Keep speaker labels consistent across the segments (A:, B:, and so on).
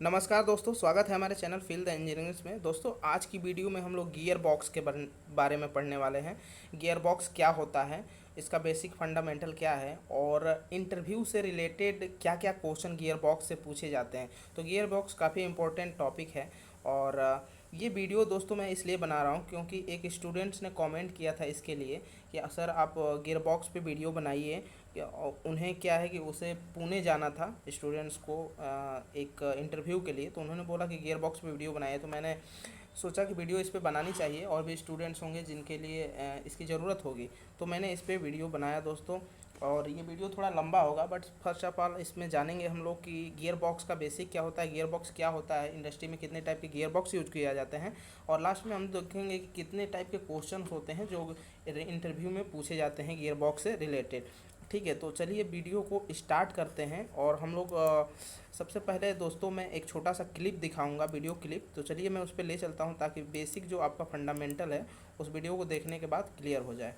A: नमस्कार दोस्तों, स्वागत है हमारे चैनल फील द इंजीनियरिंग्स में। दोस्तों, आज की वीडियो में हम लोग गियर बॉक्स के बारे में पढ़ने वाले हैं। गियर बॉक्स क्या होता है, इसका बेसिक फंडामेंटल क्या है और इंटरव्यू से रिलेटेड क्या क्या क्वेश्चन गियर बॉक्स से पूछे जाते हैं। तो गियर बॉक्स काफ़ी इंपॉर्टेंट टॉपिक है और ये वीडियो दोस्तों मैं इसलिए बना रहा हूँ क्योंकि एक स्टूडेंट्स ने कमेंट किया था इसके लिए कि सर आप गियर बॉक्स पे वीडियो बनाइए। उन्हें क्या है कि उसे पुणे जाना था स्टूडेंट्स को एक इंटरव्यू के लिए, तो उन्होंने बोला कि गियर बॉक्स पे वीडियो बनाइए। तो मैंने सोचा कि वीडियो इस पे बनानी चाहिए, और भी स्टूडेंट्स होंगे जिनके लिए इसकी ज़रूरत होगी, तो मैंने इस पे वीडियो बनाया दोस्तों। और ये वीडियो थोड़ा लंबा होगा, बट फर्स्ट ऑफ ऑल इसमें जानेंगे हम लोग कि गियर बॉक्स का बेसिक क्या होता है, गियर बॉक्स क्या होता है, इंडस्ट्री में कितने टाइप के गियर बॉक्स यूज किया जाते हैं, और लास्ट में हम देखेंगे कि कितने टाइप के क्वेश्चन होते हैं जो इंटरव्यू में पूछे जाते हैं गियर बॉक्स से रिलेटेड। ठीक है, तो चलिए वीडियो को स्टार्ट करते हैं। और हम लोग सबसे पहले दोस्तों मैं एक छोटा सा क्लिप दिखाऊंगा, वीडियो क्लिप। तो चलिए मैं उस पर ले चलता हूं ताकि बेसिक जो आपका फंडामेंटल है उस वीडियो को देखने के बाद क्लियर हो जाए।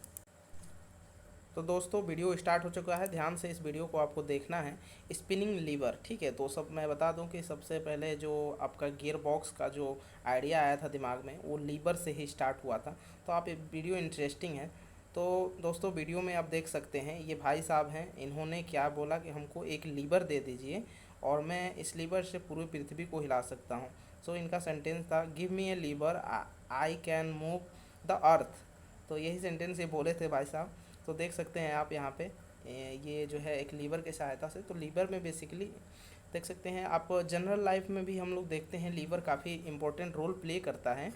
A: तो दोस्तों वीडियो स्टार्ट हो चुका है, ध्यान से इस वीडियो को आपको देखना है। स्पिनिंग लीवर, ठीक है। तो सब मैं बता दूं कि सबसे पहले जो आपका गियर बॉक्स का जो आइडिया आया था दिमाग में, वो लीवर से ही स्टार्ट हुआ था। तो आप ये वीडियो इंटरेस्टिंग है। तो दोस्तों वीडियो में आप देख सकते हैं, ये भाई साहब हैं, इन्होंने क्या बोला कि हमको एक लीवर दे दीजिए और मैं इस लीवर से पूरी पृथ्वी को हिला सकता हूँ। सो इनका सेंटेंस था, give me a lever I can move the earth. तो यही सेंटेंस ये बोले थे भाई साहब। तो देख सकते हैं आप यहाँ पे ये जो है एक लीवर के सहायता से। तो लीवर में बेसिकली देख सकते हैं आप, जनरल लाइफ में भी हम लोग देखते हैं लीवर काफ़ी इम्पोर्टेंट रोल प्ले करता है,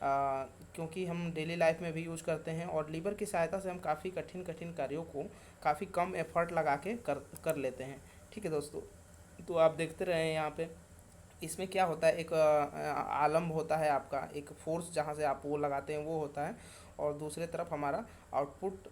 A: क्योंकि हम डेली लाइफ में भी यूज़ करते हैं, और लीवर की सहायता से हम काफ़ी कठिन कठिन कार्यों को काफ़ी कम एफर्ट लगा के कर लेते हैं। ठीक है दोस्तों, तो आप देखते रहे यहाँ पे इसमें क्या होता है, एक आलम्ब होता है आपका, एक फोर्स जहाँ से आप वो लगाते हैं वो होता है, और दूसरे तरफ हमारा आउटपुट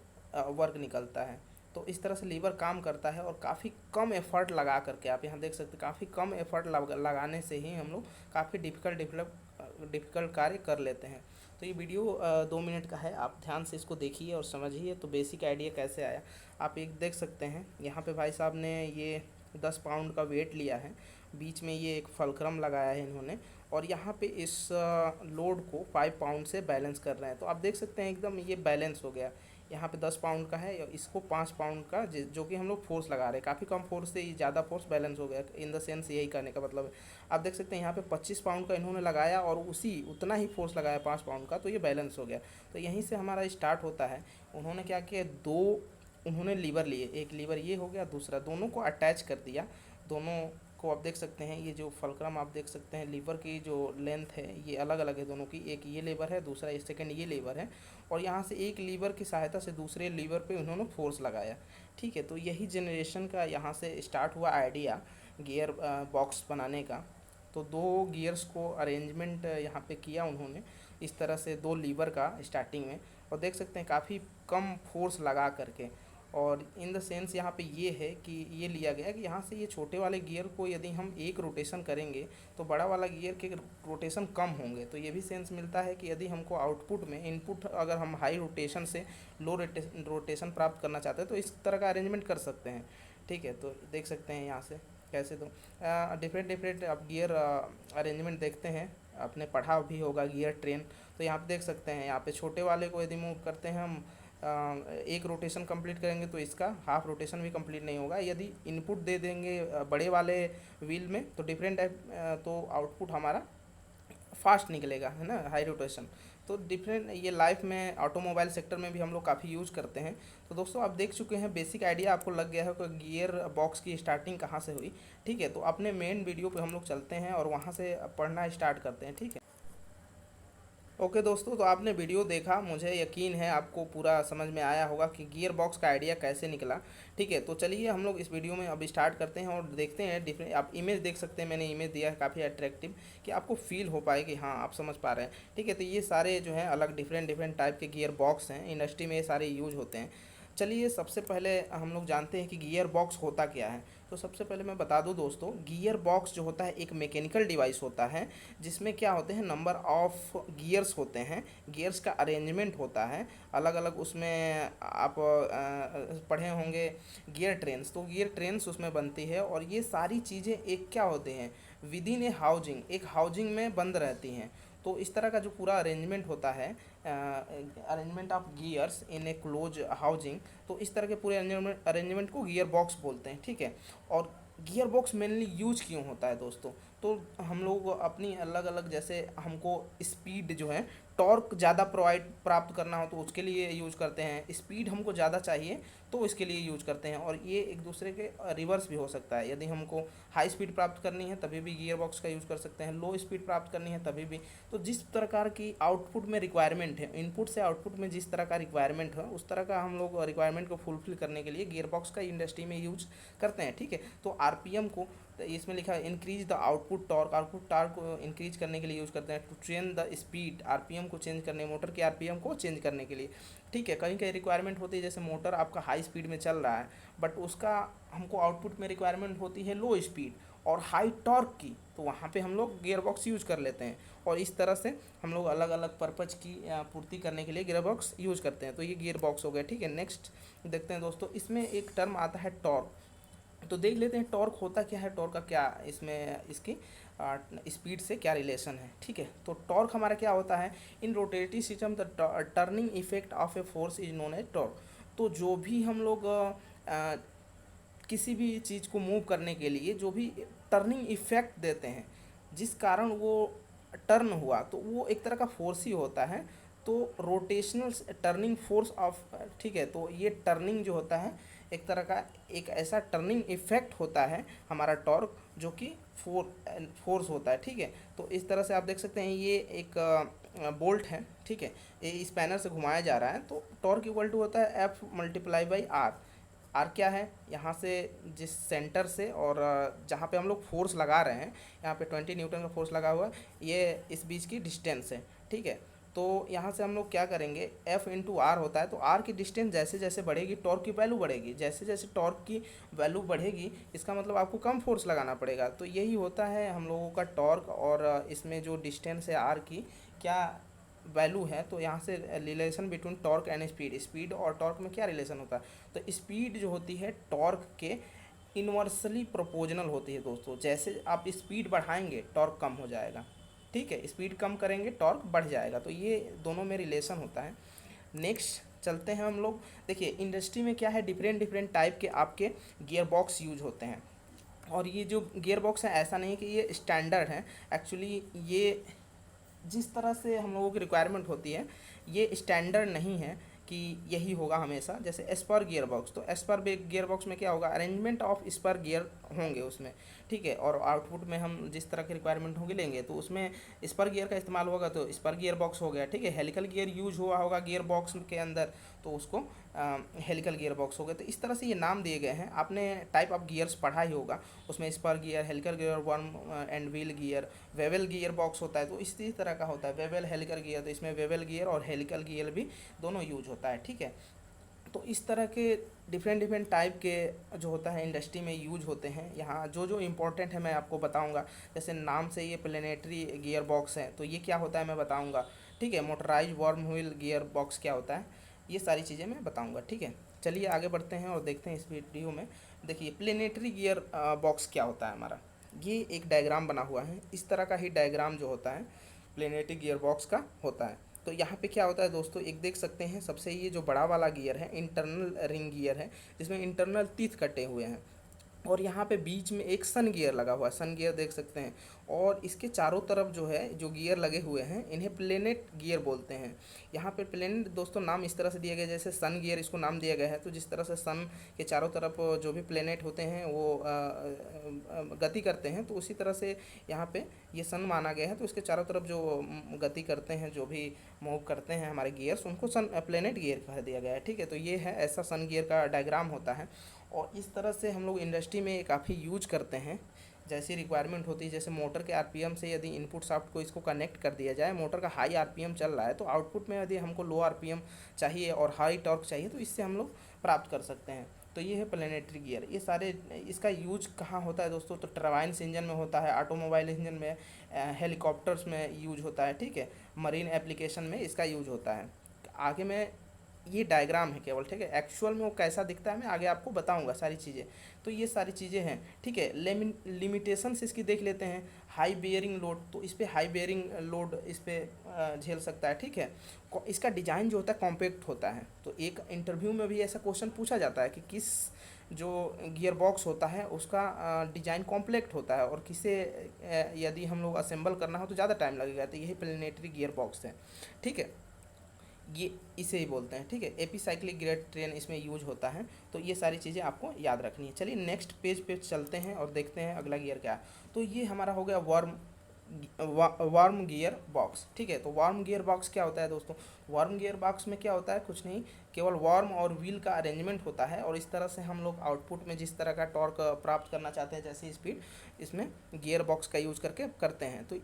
A: वर्क निकलता है। तो इस तरह से लीवर काम करता है, और काफ़ी कम एफर्ट लगा करके आप यहाँ देख सकते हैं, काफ़ी कम एफर्ट लगाने से ही हम लोग काफ़ी डिफ़िकल्ट कार्य कर लेते हैं। तो ये वीडियो 2 मिनट का है, आप ध्यान से इसको देखिए और समझिए तो बेसिक आइडिया कैसे आया। आप एक देख सकते हैं यहाँ पे भाई साहब ने ये 10 पाउंड का वेट लिया है, बीच में ये एक फलक्रम लगाया है इन्होंने, और यहाँ पे इस लोड को 5 पाउंड से बैलेंस कर रहे हैं। तो आप देख सकते हैं एकदम ये बैलेंस हो गया। यहाँ पे 10 पाउंड का है, इसको 5 पाउंड का जो कि हम लोग फोर्स लगा रहे हैं, काफ़ी कम फोर्स से ज़्यादा फोर्स बैलेंस हो गया। इन द सेंस यही करने का मतलब है। आप देख सकते हैं यहाँ पे 25 पाउंड का इन्होंने लगाया और उसी उतना ही फोर्स लगाया 5 पाउंड का, तो ये बैलेंस हो गया। तो यहीं से हमारा स्टार्ट होता है। उन्होंने क्या किया, दो उन्होंने लीवर लिए, एक लीवर ये हो गया, दूसरा दोनों को अटैच कर दिया। दोनों को आप देख सकते हैं, ये जो फलक्रम आप देख सकते हैं, लीवर की जो लेंथ है ये अलग अलग है दोनों की, एक ये लीवर है, दूसरा ये सेकंड ये लीवर है, और यहाँ से एक लीवर की सहायता से दूसरे लीवर पे उन्होंने फोर्स लगाया। ठीक है, तो यही जनरेशन का यहाँ से स्टार्ट हुआ आइडिया गियर बॉक्स बनाने का। तो दो गियर्स को अरेंजमेंट यहाँ पे किया उन्होंने इस तरह से, दो लीवर का स्टार्टिंग में, और देख सकते हैं काफ़ी कम फोर्स लगा करके। और इन द सेंस यहाँ पे ये है कि ये लिया गया कि यहाँ से ये छोटे वाले गियर को यदि हम एक रोटेशन करेंगे तो बड़ा वाला गियर के रोटेशन कम होंगे। तो ये भी सेंस मिलता है कि यदि हमको आउटपुट में इनपुट अगर हम हाई रोटेशन से लो रोटेशन प्राप्त करना चाहते हैं तो इस तरह का अरेंजमेंट कर सकते हैं। ठीक है, तो देख सकते हैं यहाँ से कैसे, तो डिफरेंट डिफरेंट आप गियर अरेंजमेंट देखते हैं, आपने पढ़ा भी होगा गियर ट्रेन। तो यहाँ पे देख सकते हैं, यहाँ पे छोटे वाले को यदि मूव करते हैं हम, एक रोटेशन कंप्लीट करेंगे तो इसका हाफ रोटेशन भी कंप्लीट नहीं होगा। यदि इनपुट दे देंगे बड़े वाले व्हील में तो डिफरेंट टाइप, तो आउटपुट हमारा फास्ट निकलेगा, है ना, हाई रोटेशन। तो डिफरेंट ये लाइफ में ऑटोमोबाइल सेक्टर में भी हम लोग काफ़ी यूज़ करते हैं। तो दोस्तों आप देख चुके हैं, बेसिक आइडिया आपको लग गया है कि गियर बॉक्स की स्टार्टिंग कहाँ से हुई। ठीक है, तो अपने मेन वीडियो पे हम लोग चलते हैं और वहाँ से पढ़ना स्टार्ट करते हैं। ठीक है, ओके दोस्तों, तो आपने वीडियो देखा, मुझे यकीन है आपको पूरा समझ में आया होगा कि गियर बॉक्स का आइडिया कैसे निकला। ठीक है, तो चलिए हम लोग इस वीडियो में अब स्टार्ट करते हैं और देखते हैं डिफरेंट। आप इमेज देख सकते हैं, मैंने इमेज दिया है काफ़ी अट्रैक्टिव, कि आपको फील हो पाए कि हाँ आप समझ पा रहे हैं। ठीक है, तो ये सारे जो हैं अलग डिफरेंट डिफरेंट टाइप के गियर बॉक्स हैं, इंडस्ट्री में ये सारे यूज होते हैं। चलिए सबसे पहले हम लोग जानते हैं कि गियर बॉक्स होता क्या है। तो सबसे पहले मैं बता दूं दोस्तों, गियर बॉक्स जो होता है एक मैकेनिकल डिवाइस होता है, जिसमें क्या होते हैं, नंबर ऑफ गियर्स होते हैं, गियर्स का अरेंजमेंट होता है अलग अलग। उसमें आप पढ़े होंगे गियर ट्रेन्स, तो गियर ट्रेन्स उसमें बनती है, और ये सारी चीज़ें एक क्या होते हैं, विद इन ए हाउजिंग, एक हाउजिंग में बंद रहती हैं। तो इस तरह का जो पूरा अरेंजमेंट होता है, arrangement of gears in A close housing, तो इस तरह के पूरे अरेंजमेंट को गियर बॉक्स बोलते हैं, ठीक है। और गियर बॉक्स मेनली यूज क्यों होता है दोस्तों, तो हम लोग अपनी अलग अलग, जैसे हमको स्पीड जो है, टॉर्क ज़्यादा प्राप्त करना हो तो उसके लिए यूज करते हैं, स्पीड हमको ज़्यादा चाहिए तो इसके लिए यूज करते हैं। और ये एक दूसरे के रिवर्स भी हो सकता है, यदि हमको हाई स्पीड प्राप्त करनी है तभी भी गियर बॉक्स का यूज़ कर सकते हैं, लो स्पीड प्राप्त करनी है तभी भी। तो जिस प्रकार की आउटपुट में रिक्वायरमेंट है, इनपुट से आउटपुट में जिस तरह का रिक्वायरमेंट है, उस तरह का हम लोग रिक्वायरमेंट को फुलफिल करने के लिए गियर बॉक्स का इंडस्ट्री में यूज करते हैं, ठीक है। तो आरपीएम को, तो इसमें लिखा है increase the output torque, output torque को इंक्रीज करने के लिए यूज़ करते हैं। To train the speed, RPM को चेंज करने, मोटर के आरपीएम को चेंज करने के लिए, ठीक है। कहीं कहीं रिक्वायरमेंट होती है, जैसे मोटर आपका हाई स्पीड में चल रहा है, बट उसका हमको आउटपुट में रिक्वायरमेंट होती है लो स्पीड और हाई टॉर्क की, तो वहाँ पे हम लोग गियर बॉक्स यूज़ कर लेते हैं। और इस तरह से हम लोग अलग अलग पर्पज़ की पूर्ति करने के लिए गियर बॉक्स यूज़ करते हैं। तो ये गियर बॉक्स हो गया, ठीक है। नेक्स्ट देखते हैं दोस्तों, इसमें एक टर्म आता है टॉर्क। तो देख लेते हैं टॉर्क होता क्या है, टॉर्क का क्या इसमें इसकी स्पीड से क्या रिलेशन है, ठीक है। तो टॉर्क हमारा क्या होता है, in rotative system the turning effect of a force is known as torque. तो जो भी हम लोग किसी भी चीज़ को मूव करने के लिए जो भी टर्निंग इफेक्ट देते हैं, जिस कारण वो टर्न हुआ, तो वो एक तरह का फोर्स ही होता है। तो रोटेशनल टर्निंग फोर्स ऑफ, ठीक है। तो ये टर्निंग जो होता है एक तरह का, एक ऐसा टर्निंग इफेक्ट होता है हमारा टॉर्क, जो कि फोर्स होता है, ठीक है। तो इस तरह से आप देख सकते हैं, ये एक बोल्ट है, ठीक है, ये स्पैनर से घुमाया जा रहा है, तो टॉर्क इक्वल टू होता है F multiply by R. R क्या है, यहाँ से जिस सेंटर से और जहाँ पे हम लोग फोर्स लगा रहे हैं, यहाँ पे 20 न्यूटन का फोर्स लगा हुआ है, ये इस बीच की डिस्टेंस है, ठीक है। तो यहाँ से हम लोग क्या करेंगे, F इंटू आर होता है, तो आर की डिस्टेंस जैसे जैसे बढ़ेगी टॉर्क की वैल्यू बढ़ेगी, जैसे जैसे टॉर्क की वैल्यू बढ़ेगी इसका मतलब आपको कम फोर्स लगाना पड़ेगा। तो यही होता है हम लोगों का टॉर्क, और इसमें जो डिस्टेंस है आर की क्या वैल्यू है, तो यहाँ से relation between torque and speed, speed और टॉर्क में क्या रिलेशन होता है, तो स्पीड जो होती है टॉर्क के इन्वर्सली प्रोपोर्शनल होती है दोस्तों। जैसे आप स्पीड बढ़ाएंगे टॉर्क कम हो जाएगा, ठीक है, स्पीड कम करेंगे टॉर्क बढ़ जाएगा, तो ये दोनों में रिलेशन होता है। नेक्स्ट चलते हैं हम लोग, देखिए इंडस्ट्री में क्या है, डिफरेंट डिफरेंट टाइप के आपके गियर बॉक्स यूज होते हैं। और ये जो गियर बॉक्स है, ऐसा नहीं कि ये स्टैंडर्ड है, एक्चुअली ये जिस तरह से हम लोगों की रिक्वायरमेंट होती है, ये स्टैंडर्ड नहीं है कि यही होगा हमेशा। जैसे एस्पर गियर बॉक्स, तो एस्पर गियर बॉक्स में क्या होगा, अरेंजमेंट ऑफ स्पर गियर होंगे उसमें, ठीक है। और आउटपुट में हम जिस तरह की रिक्वायरमेंट होगी लेंगे, तो उसमें स्पर गियर का इस्तेमाल होगा, तो स्पर गियर बॉक्स हो गया, ठीक है। हेलिकल गियर यूज हुआ होगा गियर बॉक्स के अंदर, तो उसको हेलिकल गियर बॉक्स हो गया। तो इस तरह से ये नाम दिए गए हैं, आपने टाइप ऑफ गियर्स पढ़ा ही होगा, उसमें spur gear, helical gear, worm and wheel gear, bevel gear box होता है, तो इसी तरह का होता है वेवल हेलिकल गियर। तो इसमें वेवल गियर और हेलिकल गियर भी दोनों यूज होता है, ठीक है। तो इस तरह के डिफरेंट डिफरेंट टाइप के जो होता है इंडस्ट्री में यूज होते हैं। यहाँ जो जो इम्पोर्टेंट है मैं आपको बताऊंगा, जैसे नाम से ये प्लेनेटरी गियर बॉक्स है, तो ये क्या होता है मैं बताऊंगा, ठीक है। Motorise worm wheel gear box क्या होता है, ये सारी चीज़ें मैं बताऊंगा, ठीक है। चलिए आगे बढ़ते हैं और देखते हैं इस वीडियो में। देखिए प्लेनेटरी गियर बॉक्स क्या होता है हमारा, ये एक डायग्राम बना हुआ है, इस तरह का ही डायग्राम जो होता है प्लेनेटरी गियर बॉक्स का होता है। तो यहाँ पे क्या होता है दोस्तों, एक देख सकते हैं, सबसे ये जो बड़ा वाला गियर है इंटरनल रिंग गियर है, जिसमें इंटरनल टीथ कटे हुए हैं, और यहाँ पे बीच में एक सन गियर लगा हुआ है, सन गियर देख सकते हैं। और इसके चारों तरफ जो है जो गियर लगे हुए हैं, इन्हें प्लेनेट गियर बोलते हैं। यहाँ पे प्लेनेट दोस्तों नाम इस तरह से दिया गया, जैसे सन गियर इसको नाम दिया गया है, तो जिस तरह से सन के चारों तरफ जो भी प्लेनेट होते हैं वो गति करते हैं, तो उसी तरह से यहाँ पे ये सन माना गया है। तो इसके चारों तरफ जो गति करते हैं, जो भी मूव करते हैं हमारे गियर्स, उनको सन प्लेनेट गियर कह दिया गया है, ठीक है। तो ये है, ऐसा सन गियर का डायग्राम होता है, और इस तरह से हम लोग इंडस्ट्री में काफ़ी यूज करते हैं। जैसी रिक्वायरमेंट होती है, जैसे मोटर के आरपीएम से यदि इनपुट शाफ्ट को इसको कनेक्ट कर दिया जाए, मोटर का हाई आरपीएम चल रहा है, तो आउटपुट में यदि हमको लो आरपीएम चाहिए और हाई टॉर्क चाहिए, तो इससे हम लोग प्राप्त कर सकते हैं। तो ये है प्लेनेटरी गियर। ये सारे इसका यूज कहाँ होता है दोस्तों, तो टरबाइन्स इंजन में होता है, ऑटोमोबाइल इंजन में, हेलीकॉप्टर्स में यूज होता है, ठीक है, मरीन एप्लीकेशन में इसका यूज होता है। आगे मैं, ये डायग्राम है केवल, ठीक है, एक्चुअल में वो कैसा दिखता है मैं आगे आपको बताऊंगा सारी चीज़ें। तो ये सारी चीज़ें हैं, ठीक है। लिमिटेशंस इसकी देख लेते हैं। हाई बेयरिंग लोड, तो इस पर हाई बेयरिंग लोड इस पर झेल सकता है, ठीक है। इसका डिज़ाइन जो होता है कॉम्पैक्ट होता है। तो एक इंटरव्यू में भी ऐसा क्वेश्चन पूछा जाता है कि किस जो गियर बॉक्स होता है उसका डिज़ाइन कॉम्प्लेक्ट होता है, और किसे यदि हम लोग असेंबल करना हो तो ज़्यादा टाइम लगेगा, तो यही प्लेनेटरी गियर बॉक्स है, ठीक है। ये इसे ही बोलते हैं, ठीक है। एपीसाइक्लिक गियर ट्रेन इसमें यूज होता है। तो ये सारी चीज़ें आपको याद रखनी है। चलिए नेक्स्ट पेज पे चलते हैं और देखते हैं अगला गियर क्या है। तो ये हमारा हो गया वार्म गियर बॉक्स, ठीक है। तो वार्म गियर बॉक्स क्या होता है दोस्तों, वार्म गियर बॉक्स में क्या होता है, कुछ नहीं, केवल वार्म और व्हील का अरेंजमेंट होता है, और इस तरह से हम लोग आउटपुट में जिस तरह का टॉर्क प्राप्त करना चाहते हैं, जैसे स्पीड, इसमें गियर बॉक्स का यूज करके करते हैं। तो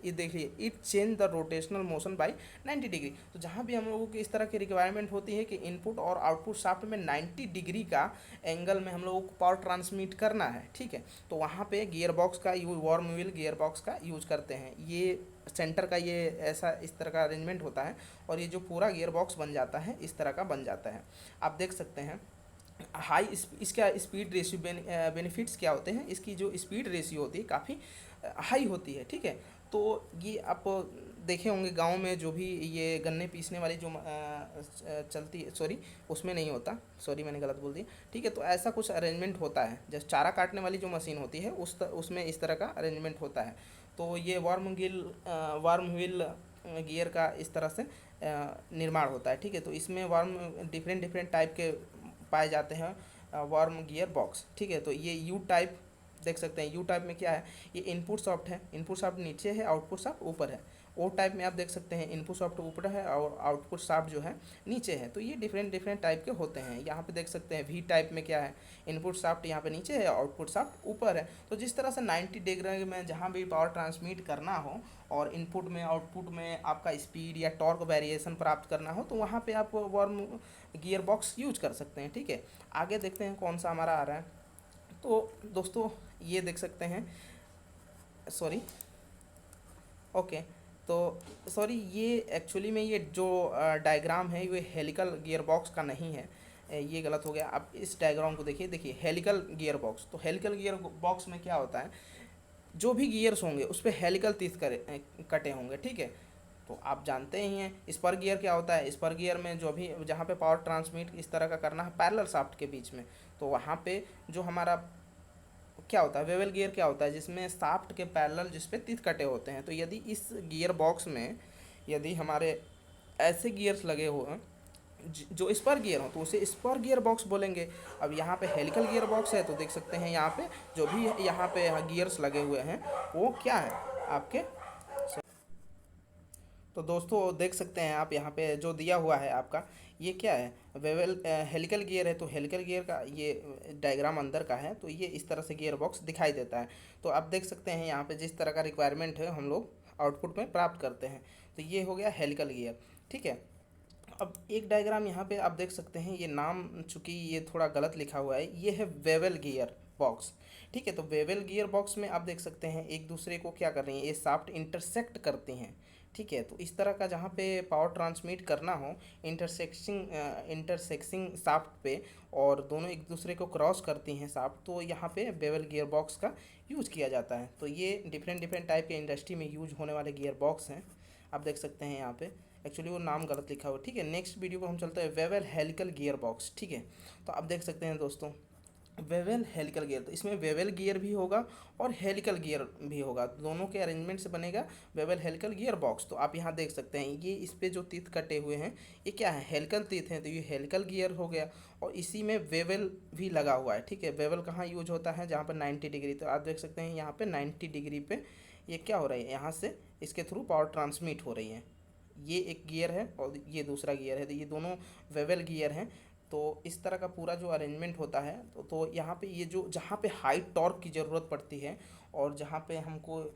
A: ये देखिए, it change the rotational motion by 90 degree. तो जहाँ भी हम लोगों की इस तरह की रिक्वायरमेंट होती है कि इनपुट और आउटपुट शाफ्ट में 90 डिग्री का एंगल में हम लोगों को पावर ट्रांसमिट करना है, ठीक है, तो वहाँ पे गियर बॉक्स का use, warm wheel gear box का यूज करते हैं। ये सेंटर का ये ऐसा इस तरह का अरेंजमेंट होता है, और ये जो पूरा गियर बॉक्स बन जाता है इस तरह का बन जाता है। आप देख सकते हैं हाई, इसका स्पीड रेशियो बेनिफिट्स क्या होते हैं, इसकी जो स्पीड रेशियो होती है काफ़ी हाई होती है, ठीक है। तो ये आप देखे होंगे गांव में जो भी ये गन्ने पीसने वाली जो चलती है, सॉरी उसमें नहीं होता, सॉरी मैंने गलत बोल दिया, ठीक है। तो ऐसा कुछ अरेंजमेंट होता है, जैसे चारा काटने वाली जो मशीन होती है उसमें इस तरह का अरेंजमेंट होता है। तो ये वार्म व्हील गियर का इस तरह से निर्माण होता है, ठीक है। तो इसमें वार्म डिफरेंट डिफरेंट टाइप के पाए जाते हैं वार्म गियर बॉक्स, ठीक है। तो ये यू टाइप देख सकते हैं। यू टाइप में क्या है, ये इनपुट सॉफ्ट है, इनपुट सॉफ्ट नीचे है, आउटपुट सॉफ्ट ऊपर है। ओ टाइप में आप देख सकते हैं इनपुट सॉफ्ट ऊपर है और आउटपुट सॉफ्ट जो है नीचे है। तो ये डिफरेंट डिफरेंट टाइप के होते हैं। यहाँ पे देख सकते हैं वी टाइप में क्या है, इनपुट सॉफ्ट यहाँ पे नीचे है, आउटपुट सॉफ्ट ऊपर है। तो जिस तरह से 90 डिग्री में जहाँ भी पावर ट्रांसमिट करना हो और इनपुट में आउटपुट में आपका स्पीड या टॉर्क वेरिएशन प्राप्त करना हो, तो वहाँ पे आप वार्म गियर बॉक्स यूज कर सकते हैं, ठीक है। आगे देखते हैं कौन सा हमारा आ रहा है। तो दोस्तों ये देख सकते हैं, सॉरी, ओके, तो सॉरी, ये एक्चुअली में ये जो डायग्राम है ये हेलिकल गियर बॉक्स का नहीं है, ये गलत हो गया। आप इस डायग्राम को देखिए, देखिए हेलिकल गियर बॉक्स। तो हेलिकल गियर बॉक्स में क्या होता है, जो भी गियर्स होंगे उस पर हेलिकल तीथ कटे होंगे, ठीक है। तो आप जानते ही हैं स्पर गियर क्या होता है। स्पर गियर में जो भी जहाँ पे पावर ट्रांसमिट इस तरह का करना है पैरेलल शाफ्ट के बीच में, तो वहाँ पे जो हमारा क्या होता है, वेवल गियर क्या होता है, जिसमें शाफ्ट के पैरेलल जिस पे तीत कटे होते हैं। तो यदि इस गियर बॉक्स में यदि हमारे ऐसे गियर्स लगे हो जो स्पर गियर हो, तो उसे स्पर गियर बॉक्स बोलेंगे। अब यहाँ पे हेलिकल गियर बॉक्स है, तो देख सकते हैं यहाँ पे जो भी यहाँ पे गियर्स लगे हुए हैं वो क्या है आपके। तो दोस्तों देख सकते हैं आप यहाँ पे जो दिया हुआ है आपका, ये क्या है, वेवल हेलिकल गियर है। तो हेलिकल गियर का ये डायग्राम अंदर का है, तो ये इस तरह से गियर बॉक्स दिखाई देता है। तो आप देख सकते हैं यहाँ पे जिस तरह का रिक्वायरमेंट है हम लोग आउटपुट में प्राप्त करते हैं। तो ये हो गया हेलिकल गियर, ठीक है। अब एक डायग्राम यहाँ पे आप देख सकते हैं, ये नाम चूँकि ये थोड़ा गलत लिखा हुआ है, ये है वेवल गियर बॉक्स, ठीक है। तो वेवल गियर बॉक्स में आप देख सकते हैं एक दूसरे को क्या कर रही हैं, ये शाफ्ट इंटरसेक्ट करती हैं, ठीक है। तो इस तरह का जहाँ पे पावर ट्रांसमिट करना हो इंटरसेक्सिंग शाफ्ट पे, और दोनों एक दूसरे को क्रॉस करती हैं शाफ्ट, तो यहाँ पे बेवल गियर बॉक्स का यूज किया जाता है। तो ये डिफरेंट डिफरेंट टाइप के इंडस्ट्री में यूज होने वाले गियर बॉक्स हैं, आप देख सकते हैं यहाँ पे। एक्चुअली वो नाम गलत लिखा हुआ है, ठीक है। नेक्स्ट वीडियो को हम चलते हैं वेवल हेलिकल गियर बॉक्स, ठीक है। तो आप देख सकते हैं दोस्तों वेवल हेलिकल गियर, तो इसमें वेवल गियर भी होगा और हेलिकल गियर भी होगा, दोनों के अरेंजमेंट से बनेगा वेवल हेलिकल गियर बॉक्स। तो आप यहाँ देख सकते हैं ये इस पे जो तीत कटे हुए हैं ये क्या है, हेलिकल तीत हैं, तो ये हेलिकल गियर हो गया। और इसी में वेवल भी लगा हुआ है, ठीक है। वेवल कहाँ यूज होता है, जहाँ पर 90 डिग्री, तो आप देख सकते हैं यहाँ पे 90 डिग्री पे ये क्या हो रही है, यहाँ से इसके थ्रू पावर ट्रांसमिट हो रही है। ये एक गियर है और ये दूसरा गियर है, तो ये दोनों वेवल गियर हैं। तो इस तरह का पूरा जो अरेंजमेंट होता है, तो यहाँ पे ये जो जहाँ पे हाई टॉर्क की ज़रूरत पड़ती है और जहाँ पे हमको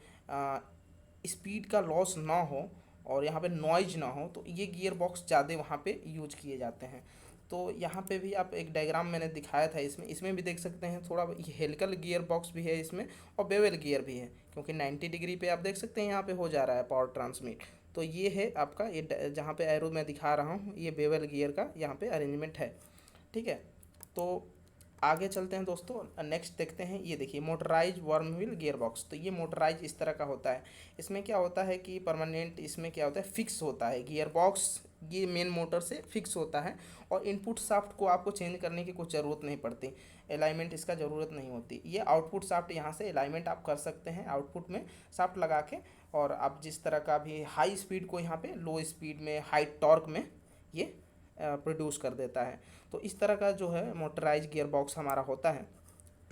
A: स्पीड का लॉस ना हो और यहाँ पे नॉइज ना हो, तो ये गियर बॉक्स ज़्यादा वहाँ पे यूज किए जाते हैं। तो यहाँ पे भी आप एक डायग्राम मैंने दिखाया था, इसमें भी देख सकते हैं थोड़ा हेलिकल गियर बॉक्स भी है इसमें और बेवल गियर भी है, क्योंकि 90 डिग्री पे आप देख सकते हैं यहाँ पे हो जा रहा है पावर ट्रांसमिट। तो ये है आपका ये जहाँ पे एरो मैं दिखा रहा हूँ ये बेवल गियर का यहाँ पे अरेंजमेंट है। ठीक है, तो आगे चलते हैं दोस्तों, नेक्स्ट देखते हैं। ये देखिए motorise worm wheel gear box. तो ये मोटराइज इस तरह का होता है। इसमें क्या होता है कि परमानेंट, इसमें क्या होता है फिक्स होता है गियर बॉक्स, ये मेन मोटर से फिक्स होता है और इनपुट शाफ्ट को आपको चेंज करने की कुछ ज़रूरत नहीं पड़ती, अलाइनमेंट इसका ज़रूरत नहीं होती। ये आउटपुट शाफ्ट यहाँ से अलाइनमेंट आप कर सकते हैं आउटपुट में शाफ्ट लगा के, और आप जिस तरह का भी हाई स्पीड को यहाँ पे लो स्पीड में हाई टॉर्क में ये प्रोड्यूस कर देता है। तो इस तरह का जो है मोटराइज गियर बॉक्स हमारा होता है।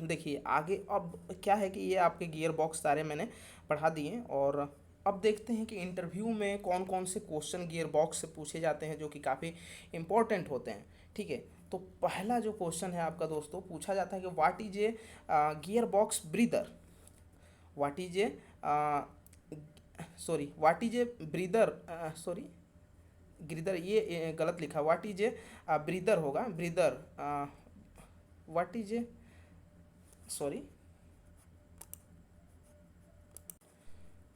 A: देखिए आगे अब क्या है कि ये आपके गियर बॉक्स सारे मैंने पढ़ा दिए, और अब देखते हैं कि इंटरव्यू में कौन कौन से क्वेश्चन गियर बॉक्स से पूछे जाते हैं जो कि काफ़ी इंपॉर्टेंट होते हैं। ठीक है, तो पहला जो क्वेश्चन है आपका दोस्तों, पूछा जाता है कि what is a gear box breather, what is a sorry what is a breather, sorry breather, ये गलत लिखा, व्हाट इज ए ब्रीदर होगा, breather what is a, sorry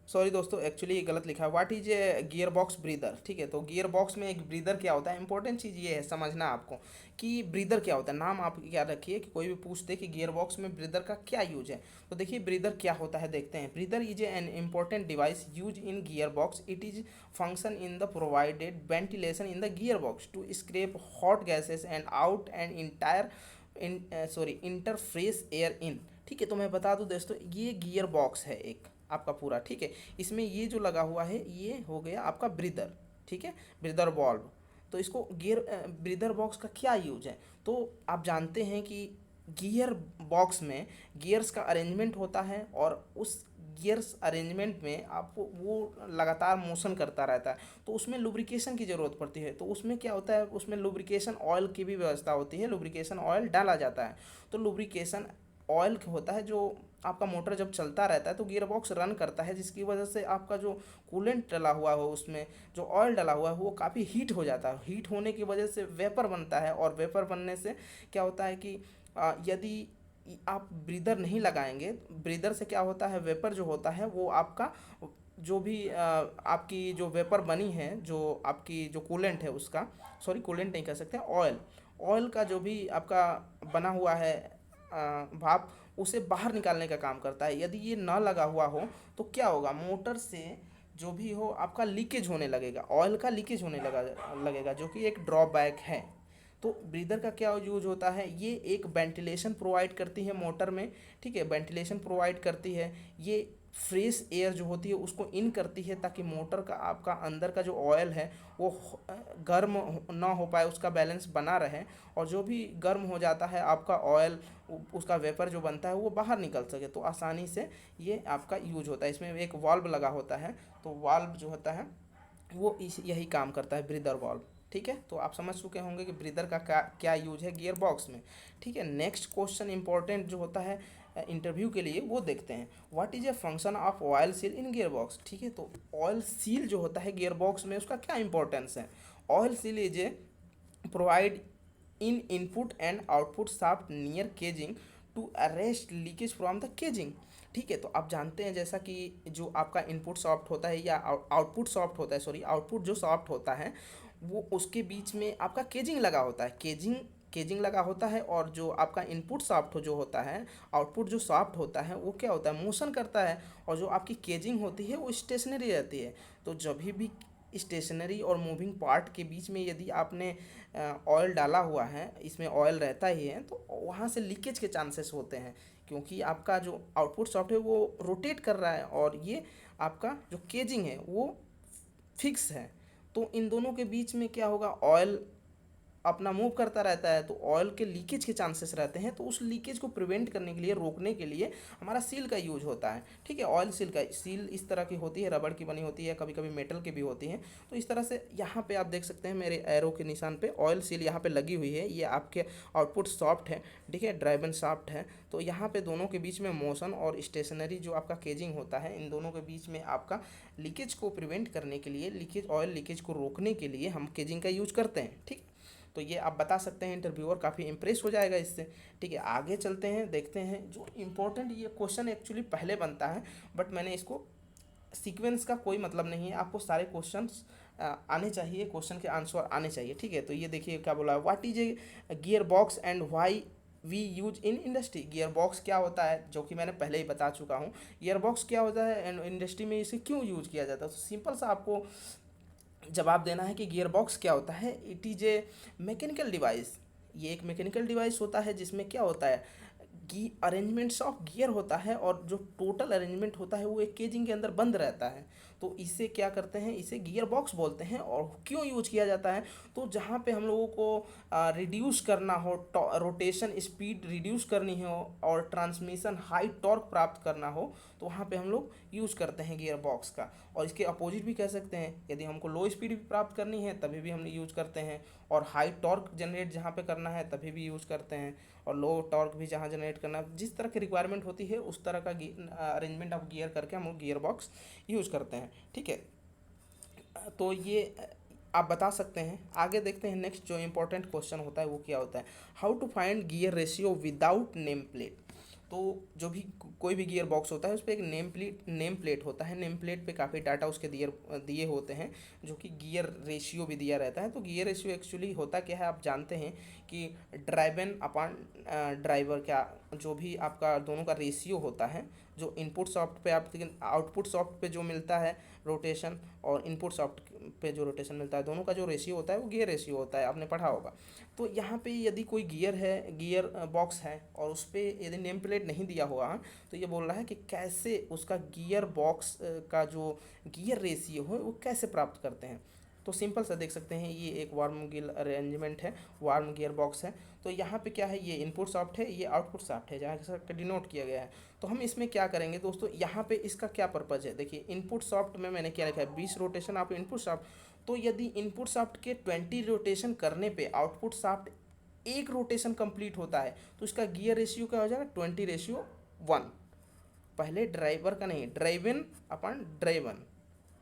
A: sorry दोस्तों, एक्चुअली ये गलत लिखा है, what is a gear box breather. ठीक है, तो गियर बॉक्स में एक ब्रीदर क्या होता है, इंपॉर्टेंट चीज़ ये है समझना आपको कि ब्रीदर क्या होता है। नाम आप क्या रखिए कि कोई भी पूछ दे कि गियर बॉक्स में ब्रीदर का क्या यूज है, तो देखिए ब्रीदर क्या होता है देखते हैं। Breather is an important device use in gear box, it is function in the provided ventilation in the gear box to scrape hot gases and out and entire enter fresh air in. ठीक है, तो मैं बता दूं दोस्तों, ये gear box है एक आपका पूरा। ठीक है, इसमें ये जो लगा हुआ है ये हो गया आपका ब्रीदर। ठीक है, ब्रीदर वॉल्व। तो इसको गियर ब्रीदर बॉक्स का क्या यूज है, तो आप जानते हैं कि गियर बॉक्स में गियर्स का अरेंजमेंट होता है और उस गियर्स अरेंजमेंट में आपको वो लगातार मोशन करता रहता है, तो उसमें लुब्रिकेशन की ज़रूरत पड़ती है। तो उसमें क्या होता है, उसमें लुब्रिकेशन ऑयल की भी व्यवस्था होती है, लुब्रिकेशन ऑयल डाला जाता है। तो लुब्रिकेशन ऑयल होता है जो आपका मोटर जब चलता रहता है तो गियर बॉक्स रन करता है, जिसकी वजह से आपका जो कूलेंट डला हुआ हो, उसमें जो ऑयल डला हुआ है वो काफ़ी हीट हो जाता है। हीट होने की वजह से वेपर बनता है, और वेपर बनने से क्या होता है कि यदि आप ब्रीदर नहीं लगाएंगे, ब्रीदर से क्या होता है, वेपर जो होता है वो आपका जो भी आपकी जो वेपर बनी है, जो आपकी जो कूलेंट है उसका, सॉरी कूलेंट नहीं कह सकते, ऑयल, ऑयल का जो भी आपका बना हुआ है भाप, उसे बाहर निकालने का काम करता है। यदि ये ना लगा हुआ हो तो क्या होगा, मोटर से जो भी हो आपका लीकेज होने लगेगा, ऑयल का लीकेज होने लगेगा, जो कि एक ड्रॉबैक है। तो ब्रीदर का क्या यूज होता है, ये एक वेंटिलेशन प्रोवाइड करती है मोटर में। ठीक है, वेंटिलेशन प्रोवाइड करती है, ये फ्रेश एयर जो होती है उसको इन करती है, ताकि मोटर का आपका अंदर का जो ऑयल है वो गर्म ना हो पाए, उसका बैलेंस बना रहे, और जो भी गर्म हो जाता है आपका ऑयल, उसका वेपर जो बनता है वो बाहर निकल सके, तो आसानी से ये आपका यूज होता है। इसमें एक वाल्व लगा होता है, तो वाल्व जो होता है वो यही काम करता है, ब्रीदर वाल्व। ठीक है, तो आप समझ चुके होंगे कि ब्रीदर का क्या क्या यूज है गियर बॉक्स में। ठीक है, नेक्स्ट क्वेश्चन इंपॉर्टेंट जो होता है इंटरव्यू के लिए वो देखते हैं, what is a function of oil seal in gear box. ठीक है, तो ऑयल सील जो होता है गियर बॉक्स में उसका क्या इंपॉर्टेंस है। Oil seal is a provide in input and output shaft near casing to arrest leakage from the casing. ठीक है, तो आप जानते हैं जैसा कि जो आपका इनपुट सॉफ्ट होता है या आउटपुट सॉफ्ट होता है, सॉरी आउटपुट जो सॉफ्ट होता है वो उसके बीच में आपका केजिंग लगा होता है, केजिंग लगा होता है, और जो आपका इनपुट सॉफ्ट जो होता है, आउटपुट जो सॉफ्ट होता है वो क्या होता है, मोशन करता है, और जो आपकी केजिंग होती है वो स्टेशनरी रहती है। तो जब भी स्टेशनरी और मूविंग पार्ट के बीच में यदि आपने ऑयल डाला हुआ है, इसमें ऑयल रहता ही है, तो वहाँ से लीकेज के चांसेस होते हैं, क्योंकि आपका जो आउटपुट सॉफ्ट है वो रोटेट कर रहा है और ये आपका जो केजिंग है वो फिक्स है। तो इन दोनों के बीच में क्या होगा, ऑयल अपना मूव करता रहता है, तो ऑयल के लीकेज के चांसेस रहते हैं। तो उस लीकेज को प्रिवेंट करने के लिए, रोकने के लिए हमारा सील का यूज होता है। ठीक है, ऑयल सील का, सील इस तरह की होती है, रबड़ की बनी होती है, कभी कभी मेटल की भी होती है। तो इस तरह से यहाँ पे आप देख सकते हैं मेरे एरो के निशान पे ऑयल सील यहाँ पे लगी हुई है, ये आपके आउटपुट सॉफ्ट है। ठीक है, ड्राइवन सॉफ्ट है। तो यहाँ पे दोनों के बीच में मोशन और स्टेशनरी जो आपका केजिंग होता है, इन दोनों के बीच में आपका लीकेज को प्रिवेंट करने के लिए, लीकेज ऑयल लीकेज को रोकने के लिए हम केजिंग का यूज करते हैं। ठीक, तो ये आप बता सकते हैं, इंटरव्यूअर काफ़ी इंप्रेस हो जाएगा इससे। ठीक है, आगे चलते हैं, देखते हैं जो इम्पोर्टेंट ये क्वेश्चन एक्चुअली पहले बनता है, बट मैंने इसको सीक्वेंस का कोई मतलब नहीं है, आपको सारे क्वेश्चंस आने चाहिए, क्वेश्चन के आंसर आने चाहिए। ठीक है, तो ये देखिए क्या बोला है, what is a gear box and why we use in industry. Gear box क्या होता है, जो कि मैंने पहले ही बता चुका हूँ। गियर बॉक्स क्या होता है एंड इंडस्ट्री में इसे क्यों यूज किया जाता है, तो सिंपल सा आपको जवाब देना है कि गियर बॉक्स क्या होता है। It is a mechanical device, ये एक मैकेनिकल डिवाइस होता है जिसमें क्या होता है, गी अरेंजमेंट्स ऑफ गियर होता है, और जो टोटल अरेंजमेंट होता है वो एक केजिंग के अंदर बंद रहता है। तो इसे क्या करते हैं, इसे गियर बॉक्स बोलते हैं। और क्यों यूज किया जाता है, तो जहाँ पे हम लोगों को रिड्यूस करना हो, रोटेशन स्पीड रिड्यूस करनी हो और ट्रांसमिशन हाई टॉर्क प्राप्त करना हो, तो वहाँ पे हम लोग यूज़ करते हैं गियर बॉक्स का। और इसके अपोजिट भी कह सकते हैं, यदि हमको लो स्पीड भी प्राप्त करनी है तभी भी हम यूज़ करते हैं, और हाई टॉर्क जनरेट जहाँ पे करना है तभी भी यूज़ करते हैं, और लो टॉर्क भी जहाँ जनरेट करना है, जिस तरह की रिक्वायरमेंट होती है उस तरह का अरेंजमेंट ऑफ गियर करके हम लोग गियर बॉक्स यूज़ करते हैं। ठीक है, तो ये आप बता सकते हैं। आगे देखते हैं, नेक्स्ट जो इंपॉर्टेंट क्वेश्चन होता है वो क्या होता है, how to find gear ratio without name plate. तो जो भी कोई भी गियर बॉक्स होता है उस पर एक नेम प्लेट होता है, नेम प्लेट पे काफ़ी डाटा उसके दिए होते हैं, जो कि गियर रेशियो भी दिया रहता है। तो गियर रेशियो एक्चुअली होता क्या है, आप जानते हैं कि ड्राइवन अपॉन ड्राइवर, क्या जो भी आपका दोनों का रेशियो होता है, जो इनपुट सॉफ्ट पे आप आउटपुट सॉफ्ट पे जो मिलता है रोटेशन, और इनपुट सॉफ्ट पे जो रोटेशन मिलता है, दोनों का जो रेशियो होता है वो गियर रेशियो होता है, आपने पढ़ा होगा। तो यहाँ पे यदि कोई गियर है, गियर बॉक्स है, और उस पर यदि नेम प्लेट नहीं दिया हुआ है, तो ये बोल रहा है कि कैसे उसका गियर बॉक्स का जो गियर रेशियो है वो कैसे प्राप्त करते हैं। तो सिंपल सा देख सकते हैं, ये एक वार्म गियर अरेंजमेंट है, वार्म गियर बॉक्स है। तो यहाँ पे क्या है, ये इनपुट सॉफ्ट है, ये आउटपुट सॉफ्ट है, जहाँ से डिनोट किया गया है। तो हम इसमें क्या करेंगे दोस्तों, यहाँ पे इसका क्या पर्पज़ है, देखिए इनपुट सॉफ्ट में मैंने क्या लिखा है, 20 रोटेशन आप इनपुट सॉफ्ट। तो यदि इनपुट सॉफ्ट के 20 रोटेशन करने पे आउटपुट सॉफ्ट एक रोटेशन कंप्लीट होता है, तो इसका गियर रेशियो क्या हो जाएगा, 20:1। पहले ड्राइवर का नहीं, ड्राइवन अपन ड्राइवन।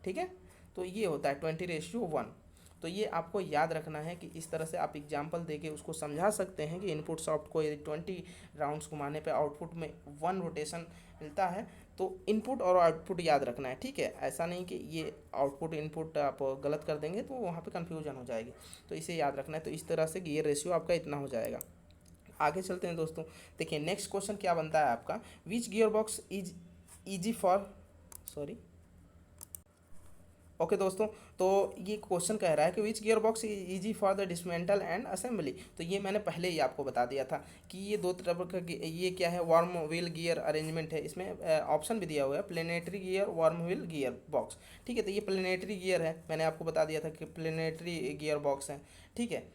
A: ठीक है, तो ये होता है 20:1। तो ये आपको याद रखना है कि इस तरह से आप एग्जाम्पल देके उसको समझा सकते हैं कि इनपुट सॉफ्ट को यदि 20 राउंड्स घुमाने पे आउटपुट में 1 रोटेशन मिलता है, तो इनपुट और आउटपुट याद रखना है। ठीक है, ऐसा नहीं कि ये आउटपुट इनपुट आप गलत कर देंगे तो वहाँ पे कन्फ्यूजन हो जाएगी, तो इसे याद रखना है। तो इस तरह से गियर रेशियो आपका इतना हो जाएगा। आगे चलते हैं दोस्तों, देखिए नेक्स्ट क्वेश्चन क्या बनता है आपका, which gear box is easy for, sorry, okay दोस्तों, तो ये क्वेश्चन कह रहा है कि which gear box easy for the dismantle and assembly. तो ये मैंने पहले ही आपको बता दिया था कि ये दो तरह का ये क्या है, वार्म व्हील गियर अरेंजमेंट है। इसमें ऑप्शन भी दिया हुआ है, planetary gear, warm wheel gear box. ठीक है, तो ये प्लेनेटरी गियर है, मैंने आपको बता दिया था कि प्लेनेटरी गियर बॉक्स है। ठीक है,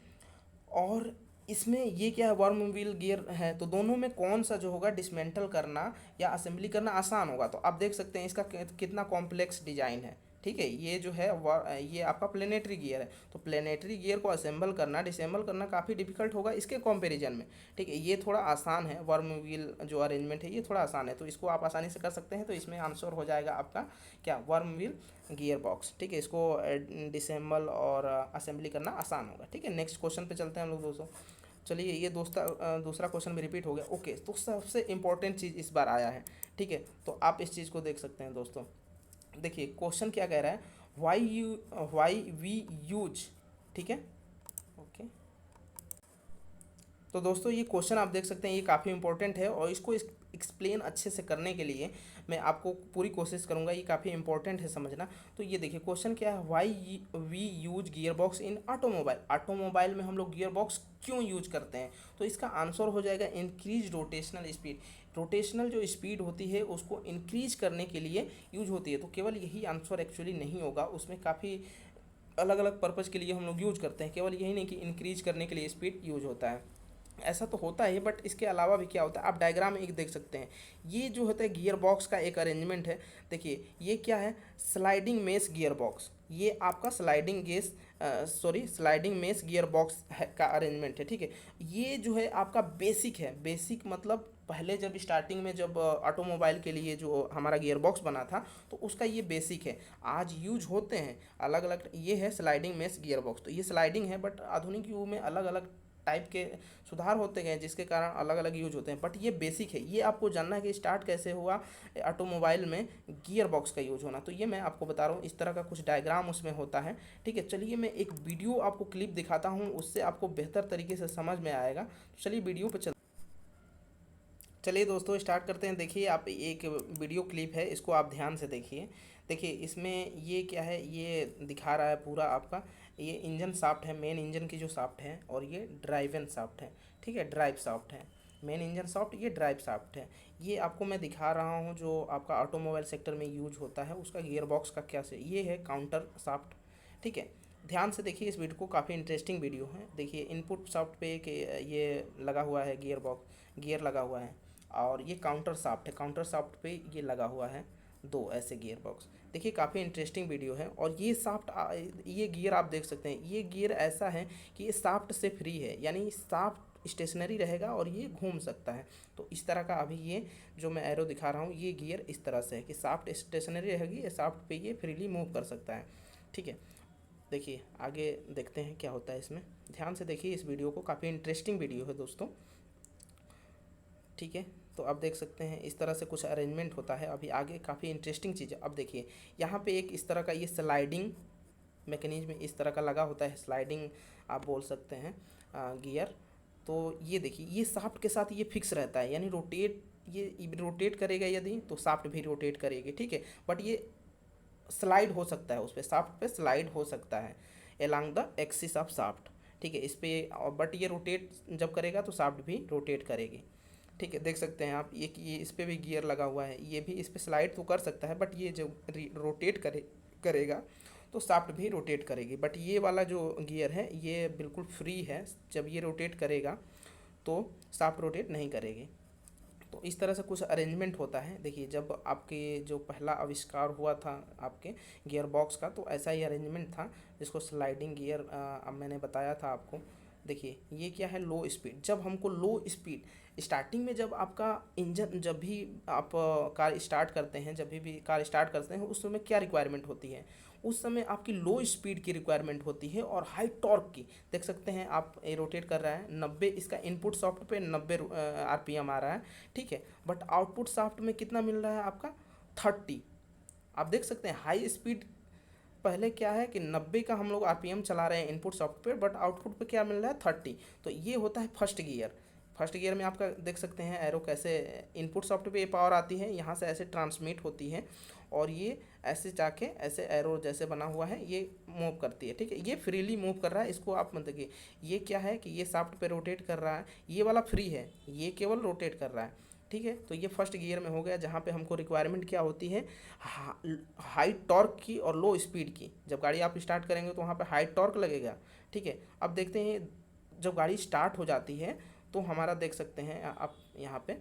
A: और इसमें ये क्या है, वार्म व्हील गियर है, तो दोनों में कौन सा जो होगा डिसमेंटल करना या असेंबली करना आसान होगा। तो आप देख सकते हैं इसका कितना कॉम्प्लेक्स डिजाइन है। ठीक है, ये जो है ये आपका प्लेनेटरी गियर है, तो प्लेनेटरी गियर को असेंबल करना, डिसेंबल करना काफ़ी डिफिकल्ट होगा इसके कंपैरिजन में। ठीक है, ये थोड़ा आसान है, वर्म व्हील जो अरेंजमेंट है ये थोड़ा आसान है, तो इसको आप आसानी से कर सकते हैं। तो इसमें आंसर हो जाएगा आपका क्या, वर्म व्हील गियर बॉक्स। ठीक है, इसको डिसेंबल और असेंबली करना आसान होगा। ठीक है, नेक्स्ट क्वेश्चन पे चलते हैं हम लोग दोस्तों। चलिए, ये दूसरा क्वेश्चन भी रिपीट हो गया। ओके, तो सबसे इंपॉर्टेंट चीज़ इस बार आया है। ठीक है, तो आप इस चीज़ को देख सकते हैं दोस्तों। देखिए क्वेश्चन क्या कह रहा है, वाई वी यूज। ठीक है, ओके, तो दोस्तों ये क्वेश्चन आप देख सकते हैं, ये काफ़ी इंपॉर्टेंट है, और इसको एक्सप्लेन अच्छे से करने के लिए मैं आपको पूरी कोशिश करूंगा, ये काफ़ी इंपॉर्टेंट है समझना। तो ये देखिए क्वेश्चन क्या है, why we use gear box in automobile. Automobile में हम लोग गियर बॉक्स क्यों यूज करते हैं, तो इसका आंसर हो जाएगा इंक्रीज रोटेशनल स्पीड। रोटेशनल जो स्पीड होती है उसको इंक्रीज करने के लिए यूज होती है। तो केवल यही आंसर एक्चुअली नहीं होगा, उसमें काफ़ी अलग अलग पर्पज़ के लिए हम लोग यूज करते हैं, केवल यही नहीं कि इंक्रीज करने के लिए स्पीड यूज होता है। ऐसा तो होता है, बट इसके अलावा भी क्या होता है, आप डायग्राम में एक देख सकते हैं। ये जो होता है गियर बॉक्स का एक अरेंजमेंट है। देखिए ये क्या है, स्लाइडिंग मेश गियर बॉक्स। ये आपका स्लाइडिंग मेश गियर बॉक्स का अरेंजमेंट है। ठीक है, ये जो है आपका बेसिक है, बेसिक मतलब पहले जब स्टार्टिंग में जब ऑटोमोबाइल के लिए जो हमारा गियर बॉक्स बना था तो उसका ये बेसिक है। आज यूज होते हैं अलग अलग, ये है स्लाइडिंग मेश गियर बॉक्स, तो ये स्लाइडिंग है, बट आधुनिक युग में अलग अलग टाइप के सुधार होते गए जिसके कारण अलग अलग यूज होते हैं, बट ये बेसिक है। ये आपको जानना है कि स्टार्ट कैसे हुआ ऑटोमोबाइल में गियर बॉक्स का यूज होना, तो ये मैं आपको बता रहा हूँ। इस तरह का कुछ डायग्राम उसमें होता है, ठीक है। चलिए मैं एक वीडियो आपको क्लिप दिखाता हूँ, उससे आपको बेहतर तरीके से समझ में आएगा। तो चलिए वीडियो पर चलिए दोस्तों स्टार्ट करते हैं। देखिए आप एक वीडियो क्लिप है, इसको आप ध्यान से देखिए। देखिए इसमें ये क्या है, ये दिखा रहा है पूरा आपका, ये इंजन शाफ्ट है, मेन इंजन की जो शाफ्ट है, और ये ड्राइवन शाफ्ट है, ठीक है, ड्राइव शाफ्ट है। मेन इंजन शाफ्ट, ये ड्राइव शाफ्ट है। ये आपको मैं दिखा रहा हूँ जो आपका ऑटोमोबाइल सेक्टर में यूज होता है, उसका गियर बॉक्स का क्या से, ये है काउंटर शाफ्ट, ठीक है। ध्यान से देखिए इस वीडियो को, काफ़ी इंटरेस्टिंग वीडियो है। देखिए इनपुट शाफ्ट पे एक ये लगा हुआ है गियर बॉक्स, गियर लगा हुआ है, और ये काउंटर शाफ्ट है, काउंटर शाफ्ट पे ये लगा हुआ है दो ऐसे गियर बॉक्स। देखिए काफ़ी इंटरेस्टिंग वीडियो है। और ये शाफ्ट, ये गियर आप देख सकते हैं, ये गियर ऐसा है कि ये शाफ्ट से फ्री है, यानी शाफ्ट स्टेशनरी रहेगा और ये घूम सकता है। तो इस तरह का अभी ये जो मैं एरो दिखा रहा हूँ, ये गियर इस तरह से है कि शाफ्ट स्टेशनरी रहेगी, ये शाफ्ट पे ये फ्रीली मूव कर सकता है, ठीक है। देखिए आगे देखते हैं क्या होता है इसमें। ध्यान से देखिए इस वीडियो को, काफ़ी इंटरेस्टिंग वीडियो है दोस्तों, ठीक है। तो अब देख सकते हैं इस तरह से कुछ अरेंजमेंट होता है। अभी आगे काफ़ी इंटरेस्टिंग चीज़ है। अब देखिए यहाँ पे एक इस तरह का ये स्लाइडिंग मैकेनिज्म इस तरह का लगा होता है, स्लाइडिंग आप बोल सकते हैं गियर। तो ये देखिए ये शाफ्ट के साथ ये फिक्स रहता है, यानी रोटेट, ये रोटेट करेगा यदि तो शाफ्ट भी रोटेट करेगी, ठीक है। बट ये स्लाइड हो सकता है, उस पर शाफ्ट पे स्लाइड हो सकता है along the axis of shaft, ठीक है। इस पर बट ये रोटेट जब करेगा तो शाफ्ट भी रोटेट करेगी, ठीक है। देख सकते हैं आप ये इस पर भी गियर लगा हुआ है, ये भी इस पर स्लाइड तो कर सकता है, बट ये जब रोटेट करेगा तो शाफ्ट भी रोटेट करेगी। बट ये वाला जो गियर है ये बिल्कुल फ्री है, जब ये रोटेट करेगा तो शाफ्ट रोटेट नहीं करेगी। तो इस तरह से कुछ अरेंजमेंट होता है। देखिए जब आपके जो पहला आविष्कार हुआ था आपके गियर बॉक्स का, तो ऐसा ही अरेंजमेंट था जिसको स्लाइडिंग गियर अब मैंने बताया था आपको। देखिए ये क्या है, लो स्पीड। जब हमको लो स्पीड स्टार्टिंग में, जब आपका इंजन, जब भी आप कार स्टार्ट करते हैं, जब भी कार स्टार्ट करते हैं, उस समय क्या रिक्वायरमेंट होती है, उस समय आपकी लो स्पीड की रिक्वायरमेंट होती है और हाई टॉर्क की। देख सकते हैं आप ये रोटेट कर रहा है 90, इसका इनपुट सॉफ्ट पे 90 आरपीएम आ रहा है, ठीक है। बट आउटपुट सॉफ्ट में कितना मिल रहा है आपका 30। आप देख सकते हैं हाई स्पीड, पहले क्या है कि 90 का हम लोग आरपीएम चला रहे हैं इनपुट सॉफ्टवेयर, बट आउटपुट पे क्या मिल रहा है 30। तो ये होता है फर्स्ट गियर। फर्स्ट गियर में आपका देख सकते हैं एरो कैसे इनपुट सॉफ्टवेयर पे ये पावर आती है, यहाँ से ऐसे ट्रांसमिट होती है और ये ऐसे जाके ऐसे एरो जैसे बना हुआ है ये मूव करती है, ठीक है। ये फ्रीली मूव कर रहा है, इसको आप मतलब कि ये क्या है कि ये शाफ्ट पे रोटेट कर रहा है, ये वाला फ्री है, ये केवल रोटेट कर रहा है, ठीक है। तो ये फर्स्ट गियर में हो गया, जहाँ पे हमको रिक्वायरमेंट क्या होती है, हाई टॉर्क की और लो स्पीड की। जब गाड़ी आप स्टार्ट करेंगे तो वहाँ पे हाई टॉर्क लगेगा, ठीक है। अब देखते हैं जब गाड़ी स्टार्ट हो जाती है तो हमारा देख सकते हैं आप यहाँ पे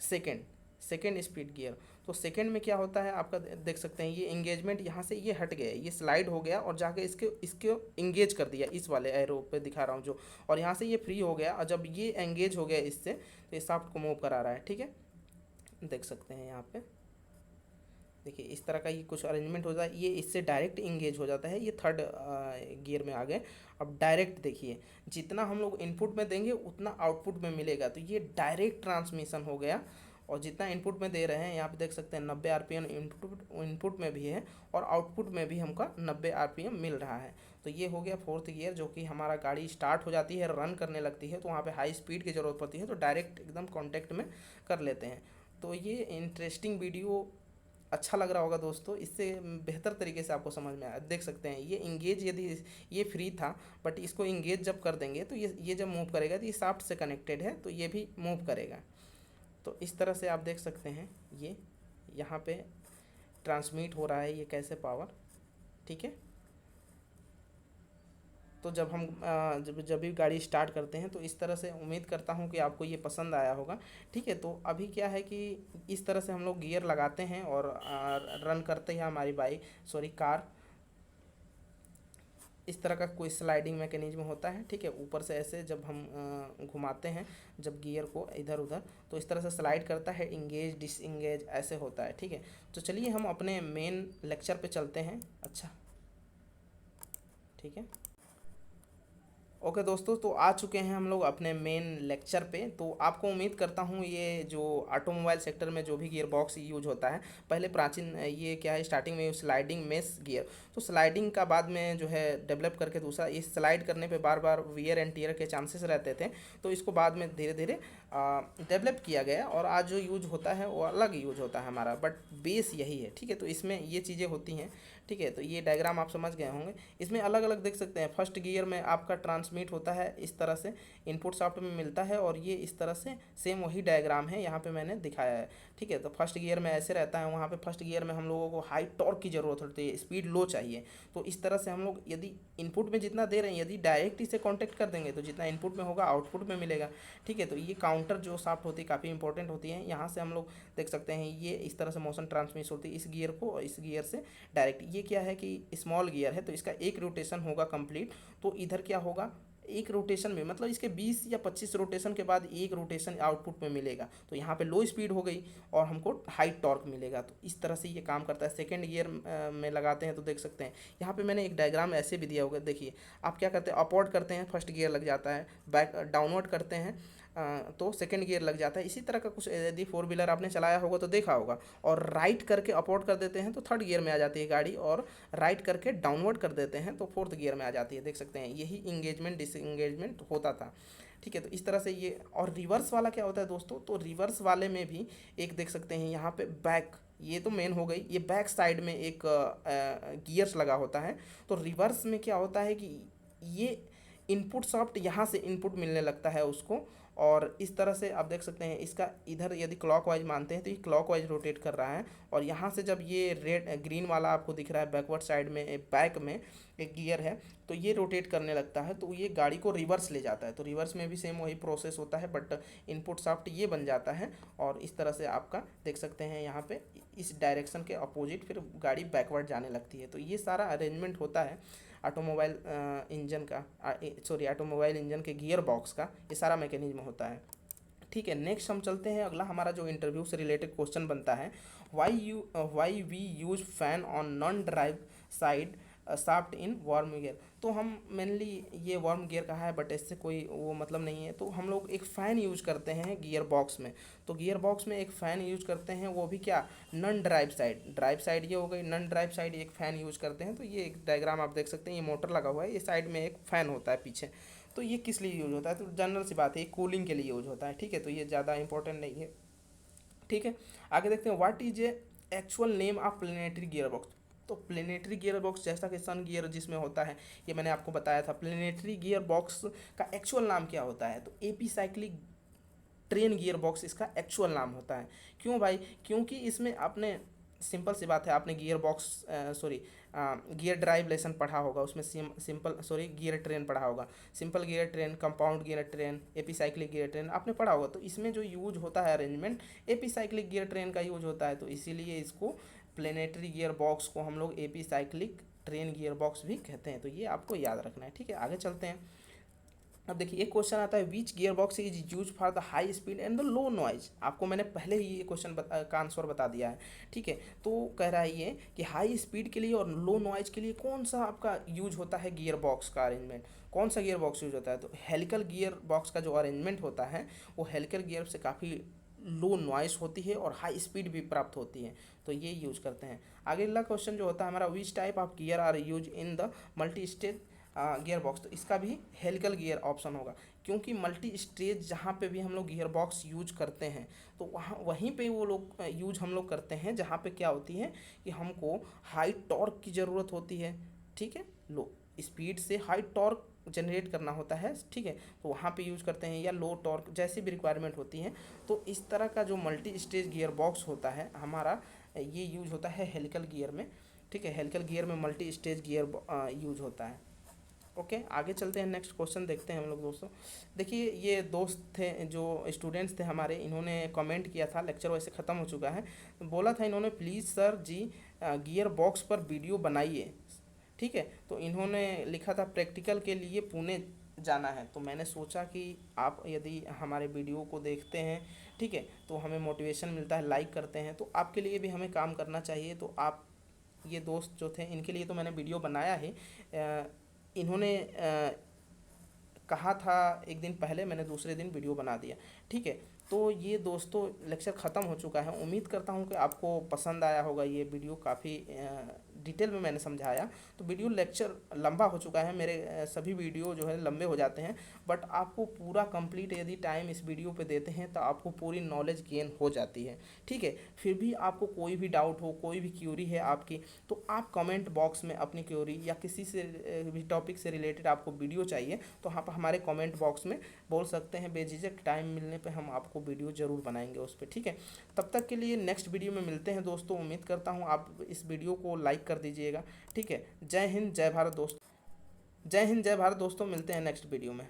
A: सेकेंड स्पीड गियर। तो सेकेंड में क्या होता है आपका, देख सकते हैं ये एंगेजमेंट यहाँ से ये हट गया, ये स्लाइड हो गया और जाके इसके एंगेज कर दिया, इस वाले एरो पे दिखा रहा हूँ जो, और यहाँ से ये फ्री हो गया, और जब ये एंगेज हो गया इससे तो ये शाफ्ट को मूव करा रहा है, ठीक है। देख सकते हैं यहाँ पे, देखिए इस तरह का ये कुछ अरेंजमेंट होता है, ये इससे डायरेक्ट इंगेज हो जाता है। ये थर्ड गियर में आ गए। अब डायरेक्ट देखिए, जितना हम लोग इनपुट में देंगे उतना आउटपुट में मिलेगा, तो ये डायरेक्ट ट्रांसमिशन हो गया। और जितना इनपुट में दे रहे हैं, यहाँ पे देख सकते हैं 90 आरपीएम इनपुट में भी है और आउटपुट में भी हमका 90 आरपीएम मिल रहा है। तो ये हो गया फोर्थ गियर, जो कि हमारा गाड़ी स्टार्ट हो जाती है, रन करने लगती है, तो वहाँ पे हाई स्पीड की ज़रूरत पड़ती है, तो डायरेक्ट एकदम कॉन्टैक्ट में कर लेते हैं। तो ये इंटरेस्टिंग वीडियो अच्छा लग रहा होगा दोस्तों, इससे बेहतर तरीके से आपको समझ में आया। देख सकते हैं ये इंगेज, यदि ये फ्री था, बट इसको इंगेज जब कर देंगे तो ये जब मूव करेगा तो ये शाफ्ट से कनेक्टेड है, तो ये भी मूव करेगा। तो इस तरह से आप देख सकते हैं ये यहाँ पे ट्रांसमिट हो रहा है ये कैसे पावर, ठीक है। तो जब हम जब भी गाड़ी स्टार्ट करते हैं तो इस तरह से, उम्मीद करता हूँ कि आपको ये पसंद आया होगा, ठीक है। तो अभी क्या है कि इस तरह से हम लोग गियर लगाते हैं और रन करते हैं हमारी बाइक, सॉरी कार। इस तरह का कोई स्लाइडिंग मैकेनिज्म होता है, ठीक है। ऊपर से ऐसे जब हम घुमाते हैं जब गियर को इधर उधर, तो इस तरह से स्लाइड करता है, इंगेज डिसइंगेज ऐसे होता है, ठीक है। तो चलिए हम अपने मेन लेक्चर पे चलते हैं। अच्छा, ठीक है। ओके दोस्तों, तो आ चुके हैं हम लोग अपने मेन लेक्चर पे। तो आपको उम्मीद करता हूँ ये जो ऑटोमोबाइल सेक्टर में जो भी गियर बॉक्स यूज होता है, पहले प्राचीन ये क्या है, स्टार्टिंग में स्लाइडिंग मेश गियर, तो स्लाइडिंग का बाद में जो है डेवलप करके दूसरा, ये स्लाइड करने पे बार बार वियर एंड टियर के चांसेस रहते थे, तो इसको बाद में धीरे धीरे डेवलप किया गया और आज जो यूज होता है वो अलग यूज होता है हमारा, बट बेस यही है, ठीक है। तो इसमें ये चीज़ें होती हैं, ठीक है। तो ये डायग्राम आप समझ गए होंगे। इसमें अलग अलग देख सकते हैं, फर्स्ट गियर में आपका ट्रांसमिट होता है इस तरह से, इनपुट सॉफ्ट में मिलता है, और ये इस तरह से सेम वही डायग्राम है यहाँ पे मैंने दिखाया है, ठीक है। तो फर्स्ट गियर में ऐसे रहता है, वहाँ पे फर्स्ट गियर में हम लोगों को हाई टॉर्क की ज़रूरत होती है, स्पीड लो चाहिए। तो इस तरह से हम लोग यदि इनपुट में जितना दे रहे हैं, यदि डायरेक्ट इसे कॉन्टेक्ट कर देंगे तो जितना इनपुट में होगा आउटपुट में मिलेगा, ठीक है। तो ये काउंटर जो सॉफ्ट होती है काफ़ी इंपॉर्टेंट होती है। यहाँ से हम लोग देख सकते हैं ये इस तरह से मोशन ट्रांसमिट होती है इस गियर को, और इस गियर से डायरेक्ट। ये क्या है कि स्मॉल गियर है, तो इसका एक रोटेशन होगा कंप्लीट, तो इधर क्या होगा, एक रोटेशन में मतलब इसके 20 या 25 रोटेशन के बाद एक रोटेशन आउटपुट में मिलेगा, तो यहाँ पे लो स्पीड हो गई और हमको हाई टॉर्क मिलेगा। तो इस तरह से ये काम करता है। सेकंड गियर में लगाते हैं तो देख सकते हैं यहाँ पे मैंने एक डायग्राम ऐसे भी दिया होगा, देखिए आप क्या करते हैं, अपवर्ड करते हैं फर्स्ट गियर लग जाता है, बैक डाउनवर्ड करते हैं तो सेकंड गियर लग जाता है। इसी तरह का कुछ यदि फोर व्हीलर आपने चलाया होगा तो देखा होगा, और राइट करके अपवर्ड कर देते हैं तो थर्ड गियर में आ जाती है गाड़ी, और राइट करके डाउनवर्ड कर देते हैं तो फोर्थ गियर में आ जाती है। देख सकते हैं यही इंगेजमेंट डिसएंगेजमेंट होता था, ठीक है। तो इस तरह से ये, और रिवर्स वाला क्या होता है दोस्तों, तो रिवर्स वाले में भी एक देख सकते हैं यहाँ पे बैक, ये तो मेन हो गई, ये बैक साइड में एक गियर्स लगा होता है। तो रिवर्स में क्या होता है कि ये इनपुट सॉफ्ट यहाँ से इनपुट मिलने लगता है उसको, और इस तरह से आप देख सकते हैं इसका इधर यदि क्लॉकवाइज मानते हैं तो ये क्लॉकवाइज रोटेट कर रहा है, और यहाँ से जब ये रेड ग्रीन वाला आपको दिख रहा है बैकवर्ड साइड में बैक में एक गियर है, तो ये रोटेट करने लगता है, तो ये गाड़ी को रिवर्स ले जाता है। तो रिवर्स में भी सेम वही प्रोसेस होता है, बट इनपुट सॉफ्ट ये बन जाता है, और इस तरह से आपका देख सकते हैं यहाँ पे इस डायरेक्शन के अपोजिट फिर गाड़ी बैकवर्ड जाने लगती है। तो ये सारा अरेंजमेंट होता है ऑटोमोबाइल इंजन का, सॉरी ऑटोमोबाइल इंजन के गियर बॉक्स का, ये सारा मैकेनिज्म होता है, ठीक है। नेक्स्ट हम चलते हैं, अगला हमारा जो इंटरव्यू से रिलेटेड क्वेश्चन बनता है, why we use fan on non drive side shaft in worm gear. तो हम मेनली ये वार्म गियर कहा है, बट इससे कोई वो मतलब नहीं है। तो हम लोग एक फ़ैन यूज करते हैं गियर बॉक्स में, तो गियर बॉक्स में एक फ़ैन यूज करते हैं, वो भी क्या, non drive side, drive side ये हो गई, नॉन ड्राइव साइड एक फ़ैन यूज करते हैं। तो ये एक डायग्राम आप देख सकते हैं, ये मोटर लगा हुआ है, ये साइड में एक फ़ैन होता है पीछे। तो ये किस लिए यूज होता है, तो जनरल सी बात है, कूलिंग के लिए यूज होता है, ठीक है। तो ये ज़्यादा इंपॉर्टेंट नहीं है, ठीक है। आगे देखते हैं, what is A actual name of planetary gear box. तो प्लेनेटरी गियर बॉक्स जैसा कि सन गियर जिसमें होता है, ये मैंने आपको बताया था। प्लेनेटरी गियर बॉक्स का एक्चुअल नाम क्या होता है, तो AP cyclic train gear box इसका एक्चुअल नाम होता है। क्यों भाई, क्योंकि इसमें आपने, सिंपल सी बात है, आपने gear box sorry gear drive lesson पढ़ा होगा, उसमें सिंपल सॉरी गियर ट्रेन पढ़ा होगा, simple gear train, compound gear train, AP cyclic gear train आपने पढ़ा होगा। तो इसमें जो यूज होता है arrangement, AP cyclic gear train का यूज होता है, तो इसीलिए इसको प्लेनेटरी गियर बॉक्स को हम लोग AP cyclic train gear box भी कहते हैं। तो ये आपको याद रखना है, ठीक है। आगे चलते हैं। अब देखिए एक क्वेश्चन आता है, which gear box is use for the high speed and the low noise. आपको मैंने पहले ही ये क्वेश्चन का आंसर बता दिया है, ठीक है। तो कह रहा है ये कि हाई स्पीड के लिए और लो नॉइज के लिए कौन सा आपका यूज होता है गियर बॉक्स का अरेंजमेंट, कौन सा गियर बॉक्स यूज होता है। तो हेलिकल गियर बॉक्स का जो अरेंजमेंट होता है वो हेलिकल गियर से काफ़ी लो नॉइस होती है और हाई स्पीड भी प्राप्त होती है, तो ये यूज करते हैं। आगे अगला क्वेश्चन जो होता है हमारा, which type of gear are use in the multi stage gear box. तो इसका भी हेलिकल गियर ऑप्शन होगा, क्योंकि मल्टी स्टेज जहाँ पे भी हम लोग गियर बॉक्स यूज करते हैं तो वहाँ वहीं पे वो लोग यूज हम लोग करते हैं जहाँ पे क्या होती है कि हमको हाई टॉर्क की ज़रूरत होती है, ठीक है, लो स्पीड से हाई टॉर्क जनरेट करना होता है, ठीक है। तो वहाँ पे यूज करते हैं, या लो टॉर्क जैसी भी रिक्वायरमेंट होती है। तो इस तरह का जो मल्टी स्टेज गियर बॉक्स होता है हमारा, ये यूज होता है हेलिकल गियर में, ठीक है। हेलिकल गियर में मल्टी स्टेज गियर यूज होता है। ओके आगे चलते हैं, नेक्स्ट क्वेश्चन देखते हैं हम लोग दोस्तों। देखिए ये दोस्त थे जो स्टूडेंट्स थे हमारे, इन्होंने कमेंट किया था, लेक्चर वैसे ख़त्म हो चुका है, बोला था इन्होंने, please sir ji gear box पर वीडियो बनाइए, ठीक है। तो इन्होंने लिखा था प्रैक्टिकल के लिए पुणे जाना है, तो मैंने सोचा कि आप यदि हमारे वीडियो को देखते हैं, ठीक है, तो हमें मोटिवेशन मिलता है, लाइक करते हैं, तो आपके लिए भी हमें काम करना चाहिए। तो आप ये दोस्त जो थे इनके लिए तो मैंने वीडियो बनाया है। इन्होंने कहा था एक दिन पहले, मैंने दूसरे दिन वीडियो बना दिया, ठीक है। तो ये दोस्तों लेक्चर ख़त्म हो चुका है। उम्मीद करता हूँ कि आपको पसंद आया होगा। ये वीडियो काफ़ी डिटेल में मैंने समझाया। तो वीडियो लेक्चर लंबा हो चुका है, मेरे सभी वीडियो जो है लंबे हो जाते हैं, बट आपको पूरा कंप्लीट यदि टाइम इस वीडियो पे देते हैं तो आपको पूरी नॉलेज गेन हो जाती है, ठीक है। फिर भी आपको कोई भी डाउट हो, कोई भी क्यूरी है आपकी, तो आप कमेंट बॉक्स में अपनी क्यूरी या किसी से भी टॉपिक से रिलेटेड आपको वीडियो चाहिए तो आप हमारे कमेंट बॉक्स में बोल सकते हैं। बेझिझक टाइम मिलने पे हम आपको वीडियो ज़रूर बनाएंगे उस पर, ठीक है। तब तक के लिए नेक्स्ट वीडियो में मिलते हैं दोस्तों। उम्मीद करता हूँ आप इस वीडियो को लाइक कर दीजिएगा, ठीक है। जय हिंद जय भारत दोस्तों, जय हिंद जय भारत दोस्तों, मिलते हैं नेक्स्ट वीडियो में।